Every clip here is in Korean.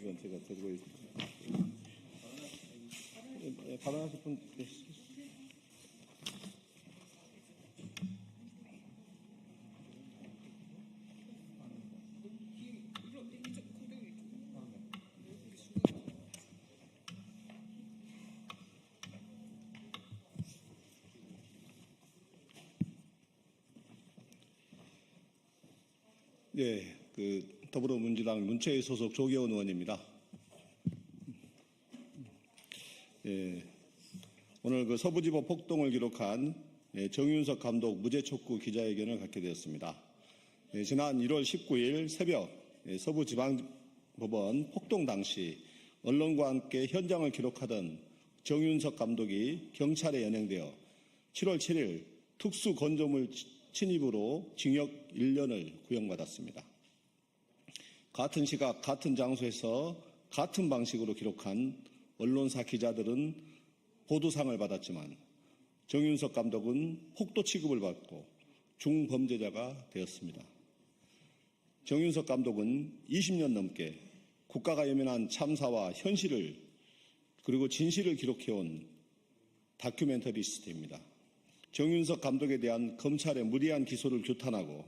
이건 제가 들고 있습니다. 발언하실 분 계시죠? 네, 더불어민주당 문체위 소속 조계원 의원입니다. 예, 오늘 서부지법 폭동을 기록한 정윤석 감독 무죄 촉구 기자회견을 갖게 되었습니다. 지난 1월 19일 새벽 서부지방법원 폭동 당시 언론과 함께 현장을 기록하던 정윤석 감독이 경찰에 연행되어 7월 7일 특수건조물 침입으로 징역 1년을 구형받았습니다. 같은 시각 같은 장소에서 같은 방식으로 기록한 언론사 기자들은 보도상을 받았지만 정윤석 감독은 폭도 취급을 받고 중범죄자가 되었습니다. 정윤석 감독은 20년 넘게 국가가 예민한 참사와 현실을 그리고 진실을 기록해온 다큐멘터리스트입니다. 정윤석 감독에 대한 검찰의 무리한 기소를 규탄하고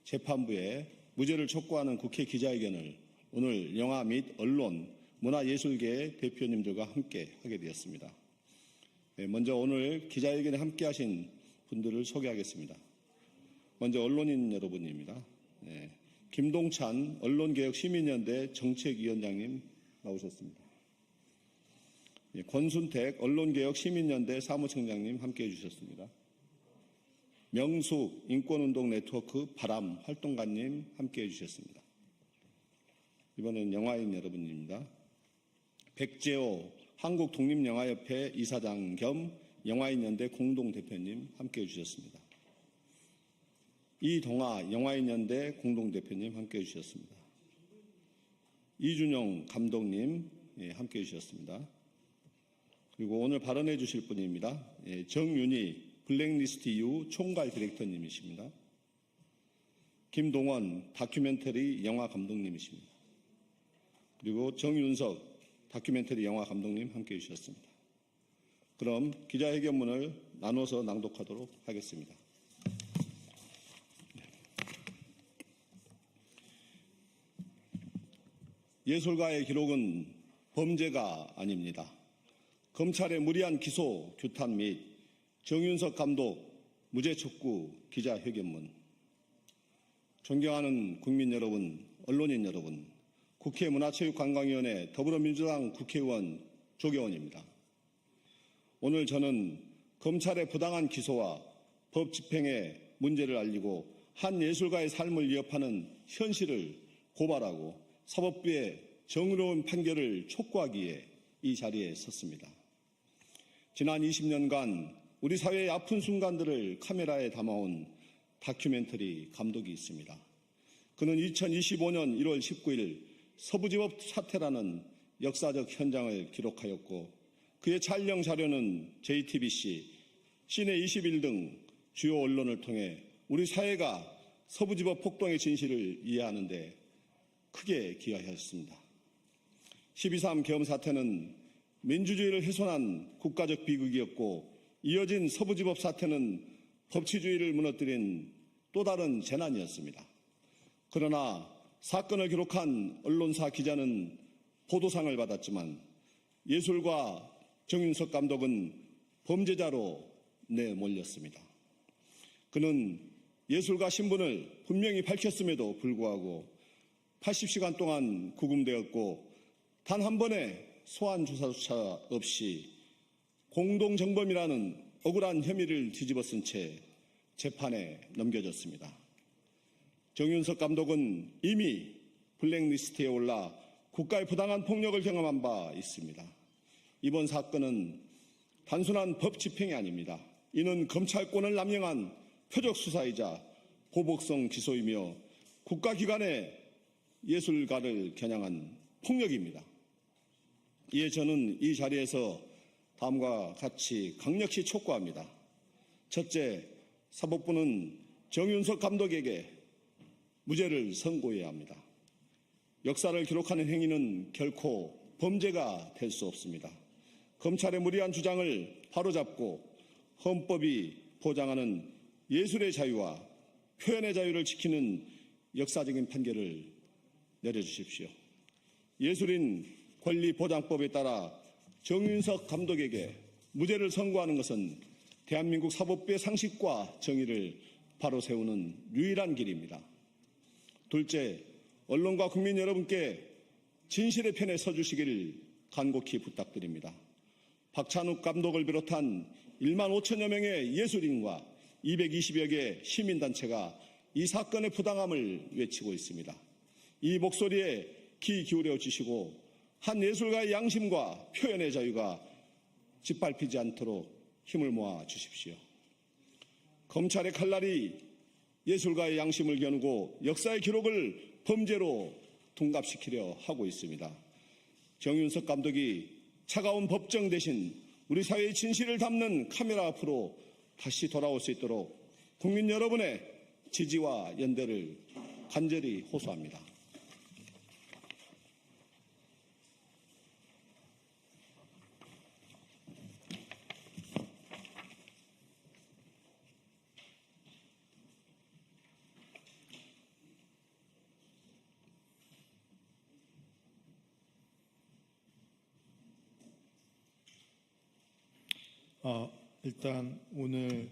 재판부에 무죄를 촉구하는 국회 기자회견을 오늘 영화 및 언론, 문화예술계 대표님들과 함께 하게 되었습니다. 먼저 오늘 기자회견에 함께 하신 분들을 소개하겠습니다. 먼저 언론인 여러분입니다. 김동찬 언론개혁시민연대 정책위원장님 나오셨습니다. 권순택 언론개혁시민연대 사무총장님 함께해 주셨습니다. 명숙 인권운동 네트워크 바람 활동가님 함께해 주셨습니다. 이번엔 영화인 여러분입니다. 백재호 한국독립영화협회 이사장 겸 영화인연대 공동대표님 함께해 주셨습니다. 이동아 영화인연대 공동대표님 함께해 주셨습니다. 이준용 감독님 함께해 주셨습니다. 그리고 오늘 발언해 주실 분입니다. 정윤희 블랙리스트 이후 총괄 디렉터님이십니다. 김동원 다큐멘터리 영화 감독님이십니다. 그리고 정윤석 다큐멘터리 영화 감독님 함께해 주셨습니다. 그럼 기자회견문을 나눠서 낭독하도록 하겠습니다. 예술가의 기록은 범죄가 아닙니다. 검찰의 무리한 기소, 규탄 및 정윤석 감독 무죄 촉구 기자회견문. 존경하는 국민 여러분, 언론인 여러분, 국회 문화체육관광위원회 더불어민주당 국회의원 조계원입니다. 오늘 저는 검찰의 부당한 기소와 법 집행의 문제를 알리고 한 예술가의 삶을 위협하는 현실을 고발하고 사법부의 정의로운 판결을 촉구하기에 이 자리에 섰습니다. 지난 20년간 우리 사회의 아픈 순간들을 카메라에 담아온 다큐멘터리 감독이 있습니다. 그는 2025년 1월 19일 서부지법 사태라는 역사적 현장을 기록하였고 그의 촬영 자료는 JTBC, 시내21 등 주요 언론을 통해 우리 사회가 서부지법 폭동의 진실을 이해하는 데 크게 기여하였습니다. 12.3 계엄 사태는 민주주의를 훼손한 국가적 비극이었고 이어진 서부지법 사태는 법치주의를 무너뜨린 또 다른 재난이었습니다. 그러나 사건을 기록한 언론사 기자는 보도상을 받았지만 예술가 정윤석 감독은 범죄자로 내몰렸습니다. 그는 예술가 신분을 분명히 밝혔음에도 불구하고 80시간 동안 구금되었고 단 한 번의 소환 조사조차 없이 공동정범이라는 억울한 혐의를 뒤집어쓴 채 재판에 넘겨졌습니다. 정윤석 감독은 이미 블랙리스트에 올라 국가의 부당한 폭력을 경험한 바 있습니다. 이번 사건은 단순한 법 집행이 아닙니다. 이는 검찰권을 남용한 표적 수사이자 보복성 기소이며 국가기관의 예술가를 겨냥한 폭력입니다. 이에 저는 이 자리에서 다음과 같이 강력히 촉구합니다. 첫째, 사법부는 정윤석 감독에게 무죄를 선고해야 합니다. 역사를 기록하는 행위는 결코 범죄가 될 수 없습니다. 검찰의 무리한 주장을 바로잡고 헌법이 보장하는 예술의 자유와 표현의 자유를 지키는 역사적인 판결을 내려주십시오. 예술인 권리보장법에 따라 정윤석 감독에게 무죄를 선고하는 것은 대한민국 사법부의 상식과 정의를 바로 세우는 유일한 길입니다. 둘째, 언론과 국민 여러분께 진실의 편에 서주시길 간곡히 부탁드립니다. 박찬욱 감독을 비롯한 1만 5천여 명의 예술인과 220여 개 시민단체가 이 사건의 부당함을 외치고 있습니다. 이 목소리에 귀 기울여 주시고 한 예술가의 양심과 표현의 자유가 짓밟히지 않도록 힘을 모아 주십시오. 검찰의 칼날이 예술가의 양심을 겨누고 역사의 기록을 범죄로 둔갑시키려 하고 있습니다. 정윤석 감독이 차가운 법정 대신 우리 사회의 진실을 담는 카메라 앞으로 다시 돌아올 수 있도록 국민 여러분의 지지와 연대를 간절히 호소합니다. 일단 오늘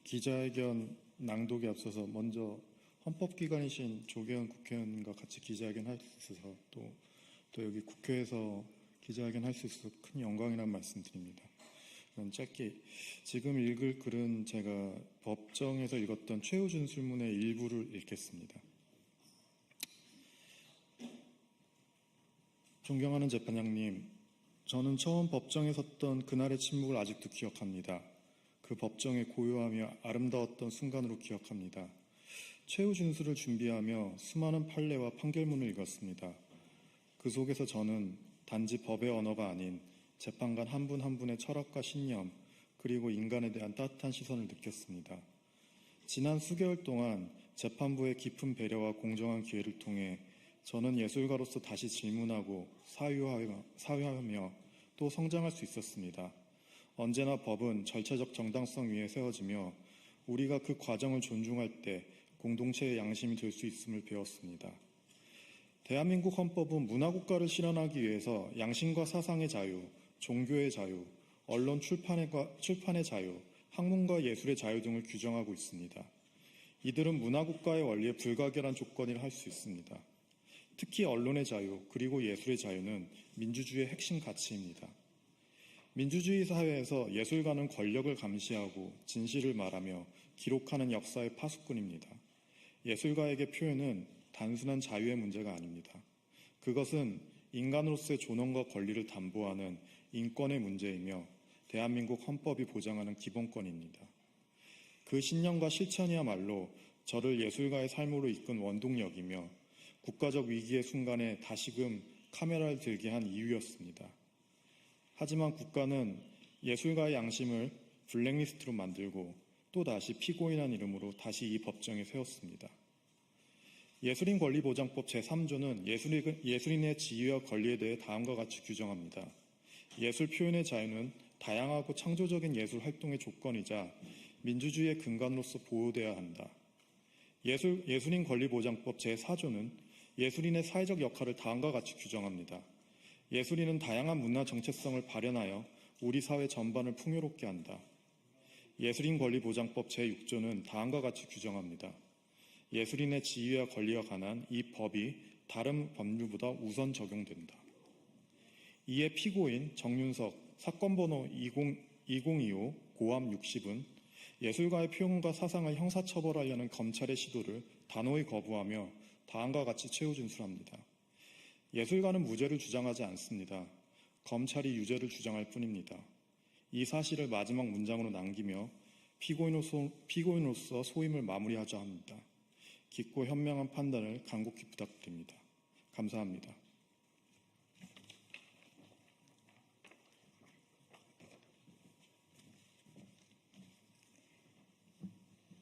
기자회견 낭독에 앞서서 먼저 헌법기관이신 조계현 국회의원님과 같이 기자회견 할 수 있어서 또 여기 국회에서 기자회견 할 수 있어서 큰 영광이라는 말씀드립니다. 그럼 짧게 지금 읽을 글은 제가 법정에서 읽었던 최후 준술문의 일부를 읽겠습니다. 존경하는 재판장님, 저는 처음 법정에 섰던 그날의 침묵을 아직도 기억합니다. 그 법정의 고요하며 아름다웠던 순간으로 기억합니다. 최후 준술을 준비하며 수많은 판례와 판결문을 읽었습니다. 그 속에서 저는 단지 법의 언어가 아닌 재판관 한 분 한 분의 철학과 신념, 그리고 인간에 대한 따뜻한 시선을 느꼈습니다. 지난 수개월 동안 재판부의 깊은 배려와 공정한 기회를 통해 저는 예술가로서 다시 질문하고 사유하며 또 성장할 수 있었습니다. 언제나 법은 절차적 정당성 위에 세워지며 우리가 그 과정을 존중할 때 공동체의 양심이 될 수 있음을 배웠습니다. 대한민국 헌법은 문화국가를 실현하기 위해서 양심과 사상의 자유, 종교의 자유, 언론 출판의 자유, 학문과 예술의 자유 등을 규정하고 있습니다. 이들은 문화국가의 원리에 불가결한 조건이라 할 수 있습니다. 특히 언론의 자유 그리고 예술의 자유는 민주주의의 핵심 가치입니다. 민주주의 사회에서 예술가는 권력을 감시하고 진실을 말하며 기록하는 역사의 파수꾼입니다. 예술가에게 표현은 단순한 자유의 문제가 아닙니다. 그것은 인간으로서의 존엄과 권리를 담보하는 인권의 문제이며 대한민국 헌법이 보장하는 기본권입니다. 그 신념과 실천이야말로 저를 예술가의 삶으로 이끈 원동력이며 국가적 위기의 순간에 다시금 카메라를 들게 한 이유였습니다. 하지만 국가는 예술가의 양심을 블랙리스트로 만들고 또다시 피고인한 이름으로 다시 이 법정에 세웠습니다. 예술인 권리보장법 제3조는 예술인의 지위와 권리에 대해 다음과 같이 규정합니다. 예술 표현의 자유는 다양하고 창조적인 예술 활동의 조건이자 민주주의의 근간으로서 보호되어야 한다. 예술인 권리보장법 제4조는 예술인의 사회적 역할을 다음과 같이 규정합니다. 예술인은 다양한 문화 정체성을 발현하여 우리 사회 전반을 풍요롭게 한다. 예술인 권리보장법 제6조는 다음과 같이 규정합니다. 예술인의 지위와 권리와 관한 이 법이 다른 법률보다 우선 적용된다. 이에 피고인 정윤석 사건 번호 2025 고함 60은 예술가의 표현과 사상을 형사처벌하려는 검찰의 시도를 단호히 거부하며 다음과 같이 최후 준술합니다. 예술가는 무죄를 주장하지 않습니다. 검찰이 유죄를 주장할 뿐입니다. 이 사실을 마지막 문장으로 남기며 피고인으로서 소임을 마무리하자 합니다. 깊고 현명한 판단을 간곡히 부탁드립니다. 감사합니다.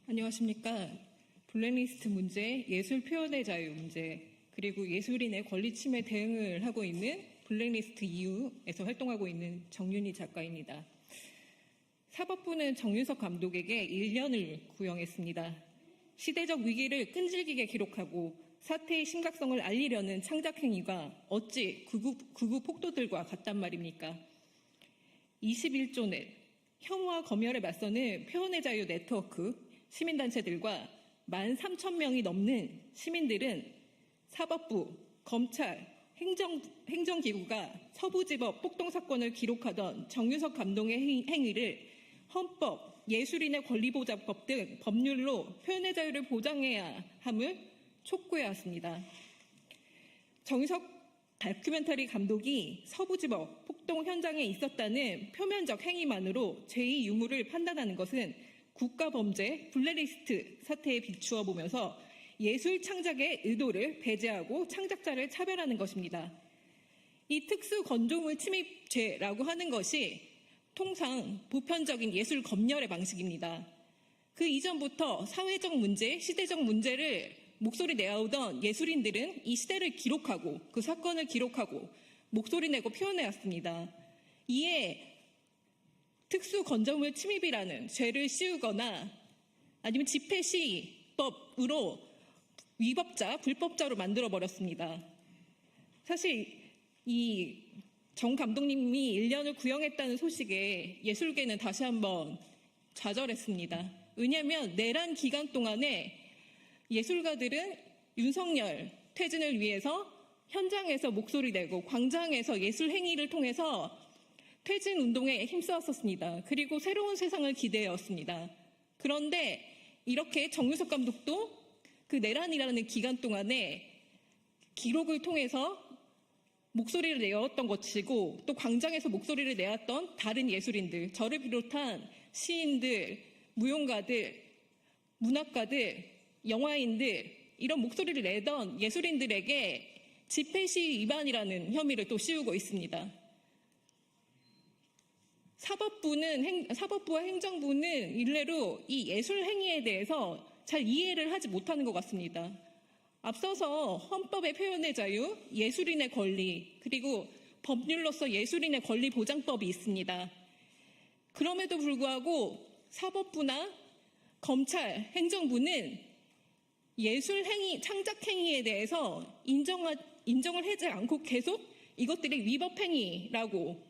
안녕하십니까. 블랙리스트 문제, 예술 표현의 자유 문제, 그리고 예술인의 권리 침해 대응을 하고 있는 블랙리스트 EU에서 활동하고 있는 정윤희 작가입니다. 사법부는 정윤석 감독에게 1년을 구형했습니다. 시대적 위기를 끈질기게 기록하고 사태의 심각성을 알리려는 창작행위가 어찌 극우 폭도들과 같단 말입니까? 21조 넷, 혐오와 검열에 맞서는 표현의 자유 네트워크 시민단체들과 13,000명이 넘는 시민들은 사법부, 검찰, 행정기구가 서부지법 폭동사건을 기록하던 정윤석 감독의 행위를 헌법, 예술인의 권리보장법 등 법률로 표현의 자유를 보장해야 함을 촉구해왔습니다. 정윤석 다큐멘터리 감독이 서부지법 폭동 현장에 있었다는 표면적 행위만으로 제2 유무를 판단하는 것은 국가범죄 블랙리스트 사태에 비추어 보면서 예술 창작의 의도를 배제하고 창작자를 차별하는 것입니다. 이 특수 건조물 침입죄라고 하는 것이 통상 보편적인 예술 검열의 방식입니다. 그 이전부터 사회적 문제, 시대적 문제를 목소리 내어오던 예술인들은 이 시대를 기록하고 그 사건을 기록하고 목소리 내고 표현해왔습니다. 이에 특수 건조물 침입이라는 죄를 씌우거나 아니면 집회 시법으로 위법자, 불법자로 만들어버렸습니다. 사실 이 정 감독님이 1년을 구형했다는 소식에 예술계는 다시 한번 좌절했습니다. 왜냐하면 내란 기간 동안에 예술가들은 윤석열 퇴진을 위해서 현장에서 목소리 내고 광장에서 예술 행위를 통해서 퇴진 운동에 힘써왔었습니다. 그리고 새로운 세상을 기대해왔습니다. 그런데 이렇게 정윤석 감독도 그 내란이라는 기간 동안에 기록을 통해서 목소리를 내었던 것이고 또 광장에서 목소리를 내었던 다른 예술인들, 저를 비롯한 시인들, 무용가들, 문학가들, 영화인들 이런 목소리를 내던 예술인들에게 집회 시위 위반이라는 혐의를 또 씌우고 있습니다. 사법부와 행정부는 일례로 이 예술 행위에 대해서 잘 이해를 하지 못하는 것 같습니다. 앞서서 헌법의 표현의 자유, 예술인의 권리, 그리고 법률로서 예술인의 권리 보장법이 있습니다. 그럼에도 불구하고 사법부나 검찰, 행정부는 예술 행위, 창작 행위에 대해서 인정을 하지 않고 계속 이것들이 위법 행위라고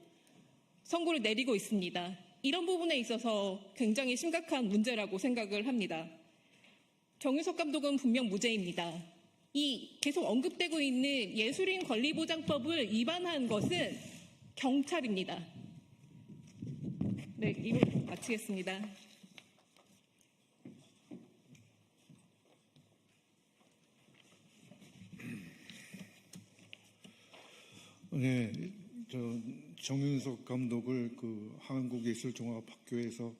선고를 내리고 있습니다. 이런 부분에 있어서 굉장히 심각한 문제라고 생각을 합니다. 정윤석 감독은 분명 무죄입니다. 이 계속 언급되고 있는 예술인 권리보장법을 위반한 것은 경찰입니다. 네, 이로 마치겠습니다. 네, 정윤석 감독을 한국예술종합학교에서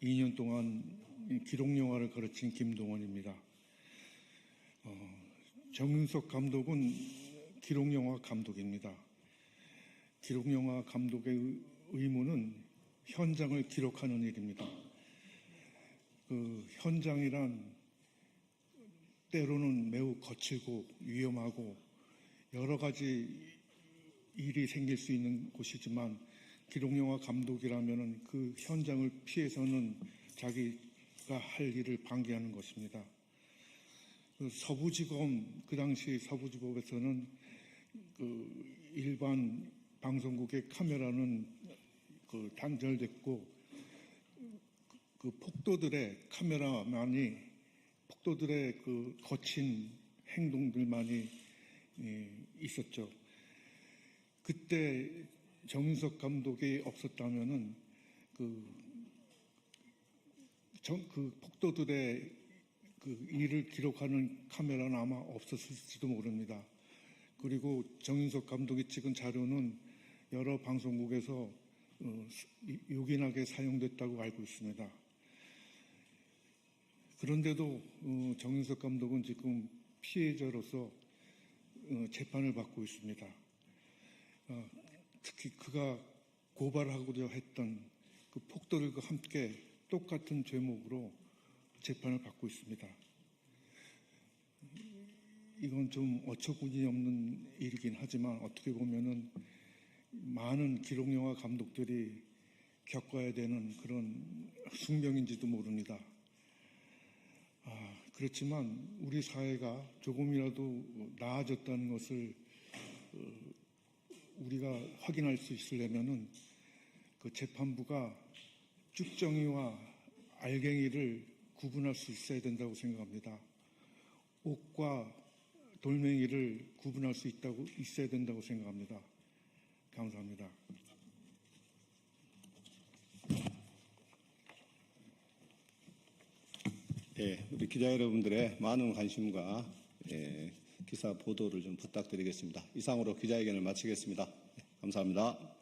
2년 동안 기록영화를 가르친 김동원입니다. 정윤석 감독은 기록영화 감독입니다. 기록영화 감독의 의무는 현장을 기록하는 일입니다. 그 현장이란 때로는 매우 거칠고 위험하고 여러 가지 일이 생길 수 있는 곳이지만 기록영화 감독이라면 그 현장을 피해서는 자기가 할 일을 방기하는 것입니다. 서부지검, 그 당시 서부지법에서는 일반 방송국의 카메라는 단절됐고 폭도들의 카메라만이 폭도들의 거친 행동들만이 있었죠. 그때 정윤석 감독이 없었다면은 폭도들의 일을 기록하는 카메라는 아마 없었을지도 모릅니다. 그리고 정윤석 감독이 찍은 자료는 여러 방송국에서 요긴하게 사용됐다고 알고 있습니다. 그런데도 정윤석 감독은 지금 피해자로서 재판을 받고 있습니다. 특히 그가 고발하고자 했던 그 폭도들과 함께 똑같은 죄목으로 재판을 받고 있습니다. 이건 좀 어처구니 없는 일이긴 하지만 어떻게 보면은 많은 기록영화 감독들이 겪어야 되는 그런 숙명인지도 모릅니다. 그렇지만 우리 사회가 조금이라도 나아졌다는 것을 우리가 확인할 수 있으려면은 그 재판부가 쭉정이와 알갱이를 구분할 수 있어야 된다고 생각합니다. 옥과 돌멩이를 구분할 수 있어야 된다고 생각합니다. 감사합니다. 예, 우리 기자 여러분들의 많은 관심과 기사 보도를 좀 부탁드리겠습니다. 이상으로 기자회견을 마치겠습니다. 감사합니다.